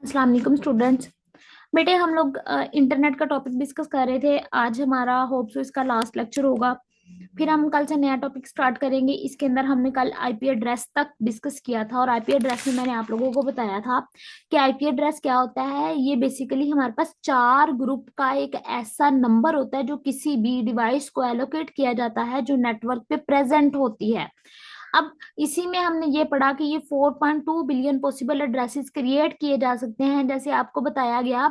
अस्सलाम वालेकुम स्टूडेंट्स। बेटे हम लोग इंटरनेट का टॉपिक डिस्कस कर रहे थे। आज हमारा होप सो इसका लास्ट लेक्चर होगा। फिर हम कल से नया टॉपिक स्टार्ट करेंगे। इसके अंदर हमने कल आईपी एड्रेस तक डिस्कस किया था और आईपी एड्रेस में मैंने आप लोगों को बताया था कि आईपी एड्रेस क्या होता है। ये बेसिकली हमारे पास चार ग्रुप का एक ऐसा नंबर होता है जो किसी भी डिवाइस को एलोकेट किया जाता है जो नेटवर्क पे प्रेजेंट होती है। अब इसी में हमने ये पढ़ा कि ये 4.2 बिलियन पॉसिबल एड्रेसेस क्रिएट किए जा सकते हैं। जैसे आपको बताया गया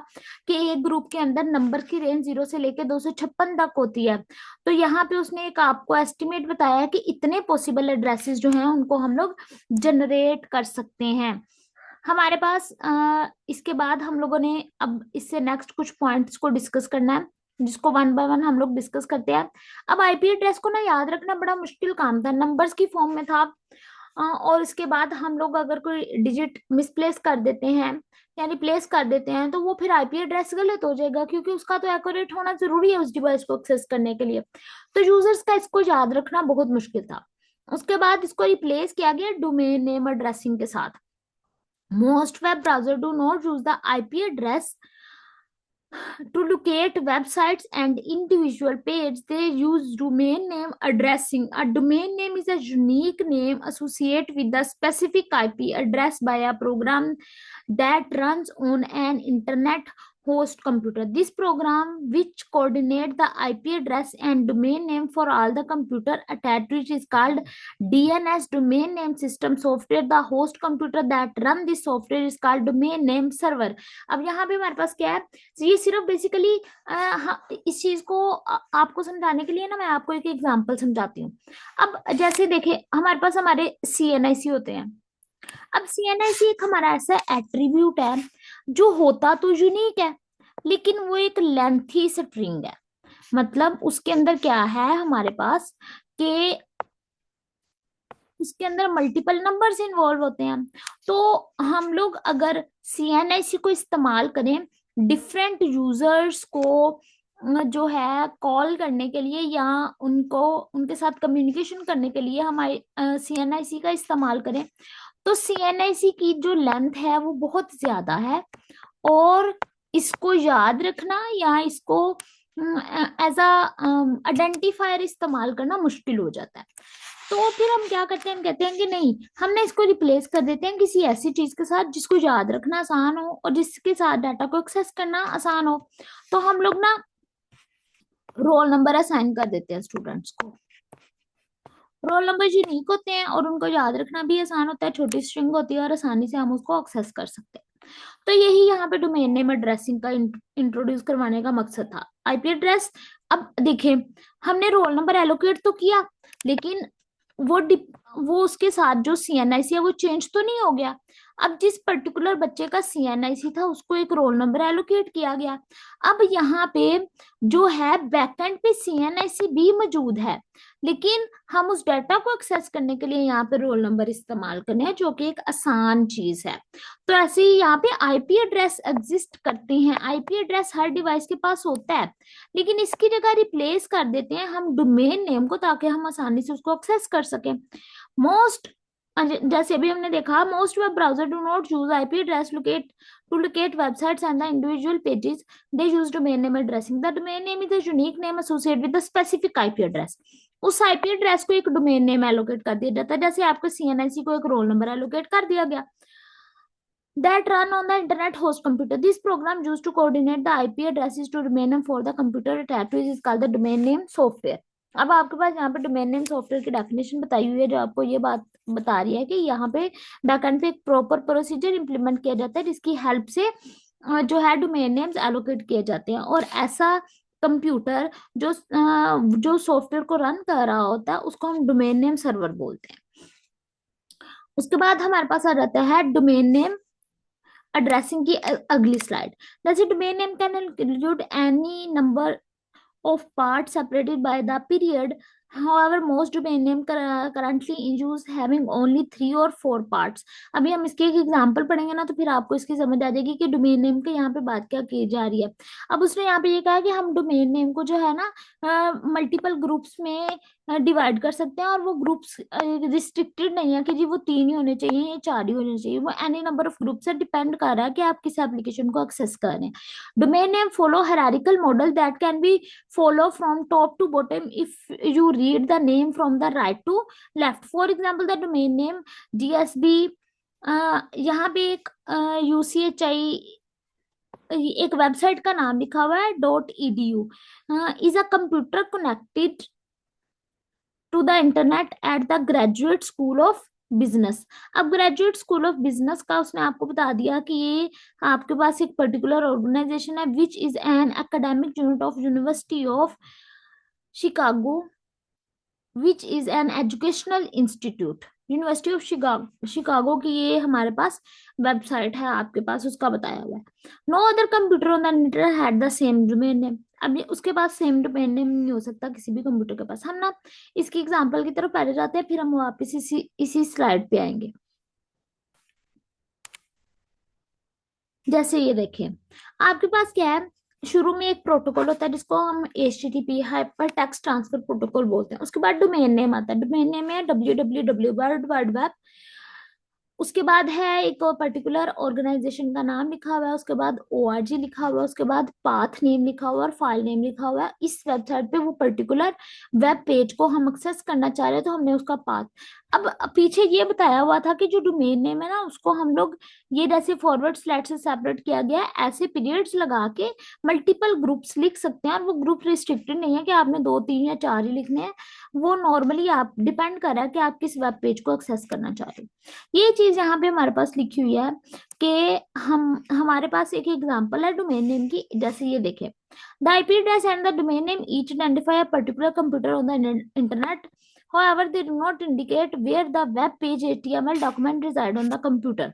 कि एक ग्रुप के अंदर नंबर की रेंज 0 से लेकर 256 तक होती है। तो यहाँ पे उसने एक आपको एस्टिमेट बताया कि इतने पॉसिबल एड्रेसेस जो हैं उनको हम लोग जनरेट कर सकते हैं। हमारे पास इसके बाद हम लोगों ने अब इससे नेक्स्ट कुछ पॉइंट्स को डिस्कस करना है जिसको वन बाय वन हम लोग डिस्कस करते हैं। अब आईपी एड्रेस को ना याद रखना बड़ा मुश्किल काम था, नंबर्स की फॉर्म में था। और इसके बाद हम लोग अगर कोई डिजिट मिसप्लेस कर देते हैं यानी प्लेस कर देते हैं तो वो फिर आईपी एड्रेस गलत हो जाएगा, क्योंकि उसका तो एक्यूरेट होना जरूरी है उस डिवाइस को एक्सेस करने के लिए। तो यूजर्स का इसको याद रखना बहुत मुश्किल था। उसके बाद इसको रिप्लेस किया गया डोमेन नेम एड्रेसिंग के साथ। Most web browser do not use the IP address to locate websites and individual page. They use domain name addressing. A domain name is a unique name associated with the specific IP address by a program that runs on an internet host computer. This program, which coordinate the IP address and domain name for all the computer attached to it, is called DNS, domain name system software. The host computer that run this software is called domain name server. अब यहाँ पे हमारे पास क्या है, ये सिर्फ basically इस चीज को आपको समझाने के लिए ना मैं आपको एक एग्जांपल समझाती हूँ। अब जैसे देखे हमारे पास हमारे सीएनआईसी होते हैं। अब सीएनआईसी एक हमारा ऐसा एट्रीब्यूट है जो होता तो यूनिक है लेकिन वो एक लेंथी स्ट्रिंग है। मतलब उसके अंदर क्या है हमारे पास कि उसके अंदर मल्टीपल नंबर्स इन्वॉल्व होते हैं। तो हम लोग अगर सीएनआईसी को इस्तेमाल करें डिफरेंट यूजर्स को जो है कॉल करने के लिए या उनको उनके साथ कम्युनिकेशन करने के लिए हमारे सीएनआईसी का इस्तेमाल करें तो सीएनआईसी की जो लेंथ है वो बहुत ज्यादा है और इसको याद रखना या इसको एज अ आइडेंटिफायर इस्तेमाल करना मुश्किल हो जाता है। तो फिर हम क्या करते हैं, हम कहते हैं कि नहीं, हमने इसको रिप्लेस कर देते हैं किसी ऐसी चीज के साथ जिसको याद रखना आसान हो और जिसके साथ डाटा को एक्सेस करना आसान हो। तो हम लोग ना रोल नंबर असाइन कर देते हैं स्टूडेंट्स को। रोल नंबर यूनिक होते हैं और उनको याद रखना भी आसान होता है, छोटी स्ट्रिंग होती है और आसानी से हम उसको एक्सेस कर सकते हैं। तो यही यहाँ पे डोमेन नेम एड्रेसिंग का इंट्रोड्यूस करवाने का मकसद था। आईपी एड्रेस, अब देखें हमने रोल नंबर एलोकेट तो किया लेकिन वो वो उसके साथ जो सीएनआईसी है वो चेंज तो नहीं हो गया। अब जिस पर्टिकुलर बच्चे का सीएनआईसी था उसको एक रोल नंबर एलोकेट किया गया। अब यहाँ पे जो है बैकएंड पे सीएनआईसी भी मौजूद है लेकिन हम उस डाटा को एक्सेस करने के लिए यहाँ पे रोल नंबर इस्तेमाल करने हैं जो कि एक आसान चीज है। तो ऐसे ही यहाँ पे आईपी एड्रेस एग्जिस्ट करते हैं। आईपी एड्रेस हर डिवाइस के पास होता है लेकिन इसकी जगह रिप्लेस कर देते हैं हम डोमेन नेम को ताकि हम आसानी से उसको एक्सेस कर सकें। मोस्ट, जैसे अभी हमने देखा, most web browser do not use IP address locate to locate websites and the individual pages. They use domain name addressing. The domain name is a unique name associated with the specific IP address. उस IP address को एक domain name allocate कर दिया जाता है, जैसे आपको CNIC को एक रोल नंबर एलोकेट कर दिया गया। That run on the internet host computer. This program used to coordinate the IP addresses to domain name for the computer attached to it is called the domain name software. अब आपके पास यहाँ पे domain name software की definition बताई हुई है जो आपको ये बात बता रही है कि यहाँ पे बैकएंड पे एक प्रॉपर प्रोसीजर इंप्लीमेंट किया जाता है जिसकी हेल्प से जो है डोमेन नेम्स एलोकेट किए जाते हैं और ऐसा कंप्यूटर जो सॉफ्टवेयर को रन कर रहा होता है उसको हम डोमेन नेम सर्वर बोलते हैं। उसके बाद हमारे पास आ जाता है डोमेन नेम एड्रेसिंग की अगली स्लाइड। जैसे domain name can include any number of parts separated by the period. However, most domain name currently in use having only 3 or 4 parts. अभी हम इसके एक एग्जांपल पढ़ेंगे ना तो फिर आपको इसकी समझ आ जाएगी कि डोमेन नेम के यहाँ पे बात क्या की जा रही है। अब उसने यहाँ पे ये कहा कि हम डोमेन नेम को जो है ना मल्टीपल ग्रुप्स में डिवाइड कर सकते हैं, और वो ग्रुप्स रिस्ट्रिक्टेड नहीं है कि जी वो 3 ही होने चाहिए या 4 ही होने चाहिए, वो एनी नंबर ऑफ ग्रुप से डिपेंड कर रहा है कि आप किस एप्लीकेशन को एक्सेस कर रहे हैं। Domain name follow hierarchical model that can be follow from top to bottom if you read the name from the right to left. For example the domain name DSB, यहाँ पे एक UCHI एक website का नाम लिखा हुआ है .edu, is a computer connected to the internet at the graduate school of business. अब ग्रेजुएट स्कूल ऑफ बिजनेस का उसने आपको बता दिया कि ये आपके पास एक पर्टिकुलर ऑर्गेनाइजेशन है which is an academic unit of university of Chicago, which is an educational institute. University of Chicago की ये हमारे पास वेबसाइट है, आपके पास उसका बताया हुआ है। No other computer on the internet had the same domain name. अब ये उसके पास सेम डोमेन नेम नहीं हो सकता किसी भी कंप्यूटर के पास। हम ना इसकी एग्जांपल की तरफ पहले जाते हैं, फिर हम वापस इसी स्लाइड पे आएंगे। जैसे ये देखिए, आपके पास क्या है, शुरू में एक प्रोटोकॉल होता है जिसको हम HTTP hyper text transfer protocol बोलते हैं। उसके बाद डोमेन नेम आता है, डोमेन नेम है www वर्ल्ड वाइड वेब। उसके बाद है एक पर्टिकुलर ऑर्गेनाइजेशन का नाम लिखा हुआ है, उसके बाद ORG लिखा हुआ है, उसके बाद पाथ नेम लिखा हुआ है और फाइल नेम लिखा हुआ है। इस वेबसाइट पे वो पर्टिकुलर वेब पेज को हम एक्सेस करना चाह रहे हैं तो हमने उसका पाथ। अब पीछे ये बताया हुआ था कि जो डोमेन नेम है ना उसको हम लोग ये जैसे फॉरवर्ड स्लैश से सेपरेट किया गया है, ऐसे पीरियड्स लगा के मल्टीपल ग्रुप्स लिख सकते हैं, और वो ग्रुप रिस्ट्रिक्टेड नहीं है कि आपने 2 3 या 4 ही लिखने हैं। वो नॉर्मली आप डिपेंड कर रहा है कि आप किस वेब पेज को एक्सेस करना चाह रहे हो। ये चीज यहाँ पे हमारे पास लिखी हुई है कि हमारे पास एक एग्जांपल है डोमेन नेम की। जैसे ये देखें, the IP address and the domain name each identify a particular computer on the internet. However, they do not indicate where the web page HTML document reside on the computer.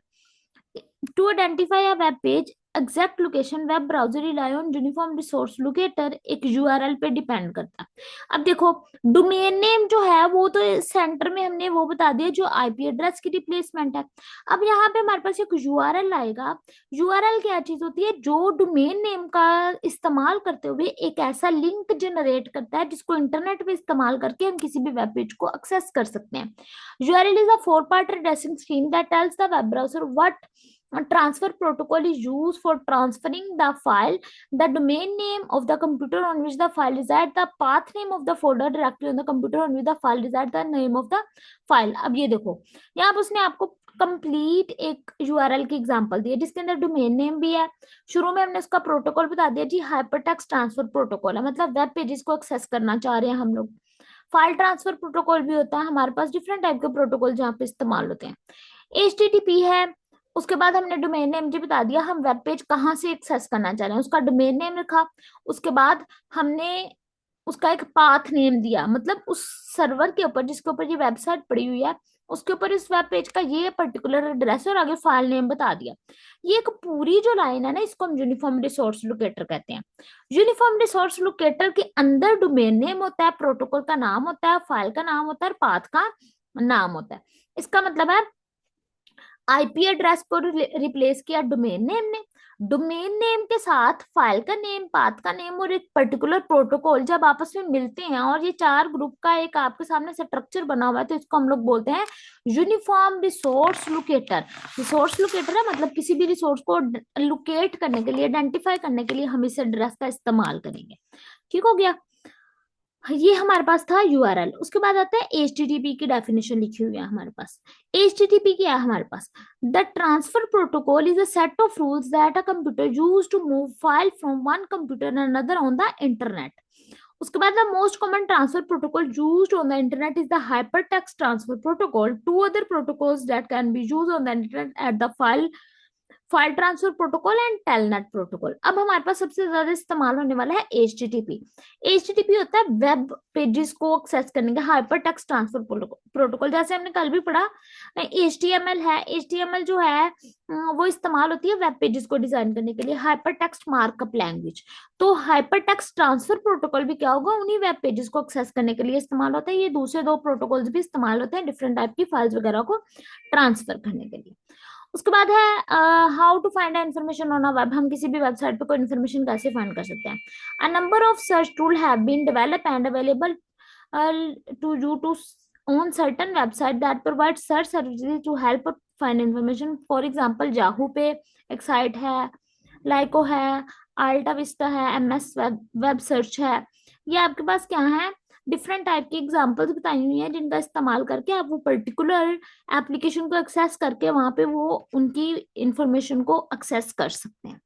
To identify a web page exact location web browser rely on uniform resource locator एक URL पे depend करता है। अब देखो, domain name जो है वो तो सेंटर में हमने वो बता दिया जो IP एड्रेस की रिप्लेसमेंट है। अब यहाँ पे हमारे पास एक URL आएगा। URL क्या चीज होती है, जो डोमेन नेम का इस्तेमाल करते हुए एक ऐसा लिंक जनरेट करता है जिसको इंटरनेट पे इस्तेमाल करके हम किसी भी वेब पेज को एक्सेस कर सकते हैं। URL is a 4 part addressing scheme that tells the web browser what transfer protocol is used for transferring the file, the domain name of the computer on which the file resides, the path name of the folder directory on the computer on which the file resides, the name of the file। अब ये देखो, यहाँ पर उसने आपको complete एक URL की example दी है जिसके अंदर डोमेन नेम भी है। शुरू में हमने उसका प्रोटोकॉल बता दिया जी, हाइपरटेक्स्ट ट्रांसफर प्रोटोकॉल है, मतलब वेब पेजेस को एक्सेस करना चाह रहे हैं हम लोग। फाइल ट्रांसफर प्रोटोकॉल भी होता है हमारे पास, डिफरेंट टाइप के प्रोटोकॉल जहाँ पे इस्तेमाल होते हैं। HTTP है। उसके बाद हमने डोमेन नेम जी बता दिया, हम वेब पेज कहाँ से एक्सेस करना चाह रहे हैं उसका डोमेन नेम लिखा। उसके बाद हमने उसका एक पाथ नेम दिया, मतलब उस सर्वर के ऊपर जिसके ऊपर ये वेबसाइट पड़ी हुई है उसके ऊपर इस वेब पेज का ये पर्टिकुलर एड्रेस और आगे फाइल नेम बता दिया। ये एक पूरी जो लाइन है ना इसको हम यूनिफॉर्म रिसोर्स लोकेटर कहते हैं। यूनिफॉर्म रिसोर्स लोकेटर के अंदर डोमेन नेम होता है, प्रोटोकॉल का नाम होता है, फाइल का नाम होता है और पाथ का नाम होता है। इसका मतलब है IP एड्रेस को रिप्लेस किया डोमेन नेम ने, डोमेन नेम के साथ फाइल का नेम, पाथ का नेम और एक पर्टिकुलर प्रोटोकॉल जब आपस में मिलते हैं और ये 4 ग्रुप का एक आपके सामने स्ट्रक्चर बना हुआ है तो इसको हम लोग बोलते हैं uniform resource locator. Resource locator है मतलब किसी भी रिसोर्स को लोकेट करने के लिए, आइडेंटिफाई करने के लिए हम इस एड्रेस का इस्तेमाल करेंगे। ठीक हो गया, ये हमारे पास था URL। उसके बाद आता है HTTP की डेफिनेशन लिखी हुई है हमारे पास। HTTP क्या है हमारे पास, the transfer protocol is a set of rules that a computer use to move file from one computer another on the internet. उसके बाद the most common transfer protocol used on the internet is the hypertext transfer protocol. Two other protocols that can be used on the internet at the file transfer protocol and telnet protocol. अब हमारे पास सबसे ज्यादा इस्तेमाल होने वाला है HTTP। HTTP होता है वेब पेजेस को एक्सेस करने का हाइपर टेक्स्ट ट्रांसफर प्रोटोकॉल। जैसे हमने कल भी पढ़ा, HTML है, HTML जो है वो इस्तेमाल होती है वेब पेजेस को डिजाइन करने के लिए, हाइपर टेक्स्ट मार्कअप लैंग्वेज। तो हाइपर टेक्स्ट ट्रांसफर प्रोटोकॉल भी क्या होगा, उन्हीं वेब पेजेस को एक्सेस करने के लिए इस्तेमाल होता है। ये दूसरे 2 प्रोटोकॉल्स भी इस्तेमाल होते हैं डिफरेंट टाइप की फाइल्स वगैरह को ट्रांसफर करने के लिए। उसके बाद है how to find information on a web. हम किसी भी वेबसाइट पे कोई इन्फॉर्मेशन कैसे फाइंड कर सकते हैं। A number of search tool have been develop and available to you to on certain website that provide search services to help find information. For example, Yahoo पे एक साइट है, लाइको है, अल्टा विस्टा है, MS web search है। ये आपके पास क्या है, डिफरेंट टाइप की एग्जांपल्स बताई हुई हैं जिनका इस्तेमाल करके आप वो पर्टिकुलर एप्लीकेशन को एक्सेस करके वहां पे वो उनकी इंफॉर्मेशन को एक्सेस कर सकते हैं।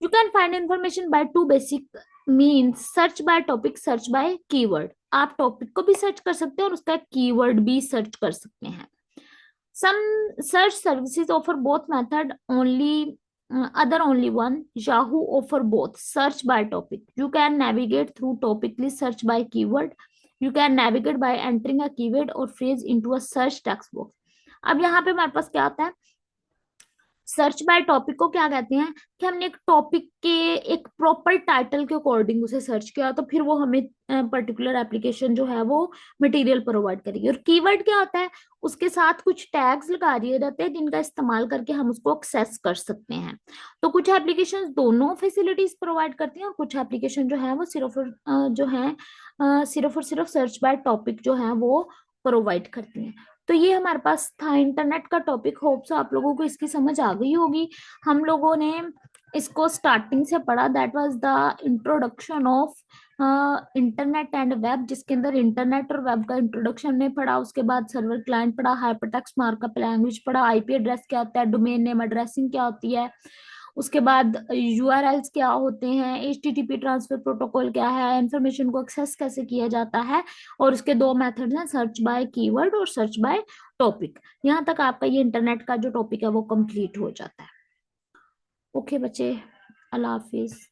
You can find information by two basic means, search by topic, search by keyword. आप टॉपिक को भी सर्च कर सकते हैं और उसका कीवर्ड भी सर्च कर सकते हैं। Some search services offer both method only, other only one. Yahoo offer both. Search by topic. You can navigate through topic list, search by keyword. You can navigate by entering a keyword or phrase into a search text box. अब यहाँ पे हमारे पास क्या होता है, search by topic को क्या कहते हैं कि हमने एक टॉपिक के एक प्रॉपर टाइटल के अकॉर्डिंग उसे सर्च किया तो फिर वो हमें पर्टिकुलर एप्लीकेशन जो है वो मटेरियल प्रोवाइड करेगी। और कीवर्ड क्या होता है, उसके साथ कुछ टैग्स लगा दिए जाते हैं जिनका इस्तेमाल करके हम उसको एक्सेस कर सकते हैं। तो कुछ एप्लीकेशन दोनों फैसिलिटीज प्रोवाइड करती हैं और कुछ एप्लीकेशन जो है वो सिर्फ और सिर्फ सर्च बाय टॉपिक जो है वो प्रोवाइड करती हैं। तो ये हमारे पास था इंटरनेट का टॉपिक। होप सो आप लोगों को इसकी समझ आ गई होगी। हम लोगों ने इसको स्टार्टिंग से पढ़ा, that was the introduction of internet and web, जिसके अंदर इंटरनेट और वेब का इंट्रोडक्शन ने पढ़ा। उसके बाद सर्वर क्लाइंट पढ़ा, हाइपरटेक्स्ट मार्कअप लैंग्वेज पढ़ा, आईपी एड्रेस क्या होता है, डोमेन नेम एड्रेसिंग क्या होती है, उसके बाद यूआरएल्स क्या होते हैं, एचटीटीपी ट्रांसफर प्रोटोकॉल क्या है, इंफॉर्मेशन को एक्सेस कैसे किया जाता है, और उसके दो मेथड्स हैं, सर्च बाय कीवर्ड और सर्च बाय टॉपिक। यहाँ तक आपका ये इंटरनेट का जो टॉपिक है वो कंप्लीट हो जाता है। ओके बच्चे, अल्लाह हाफिज।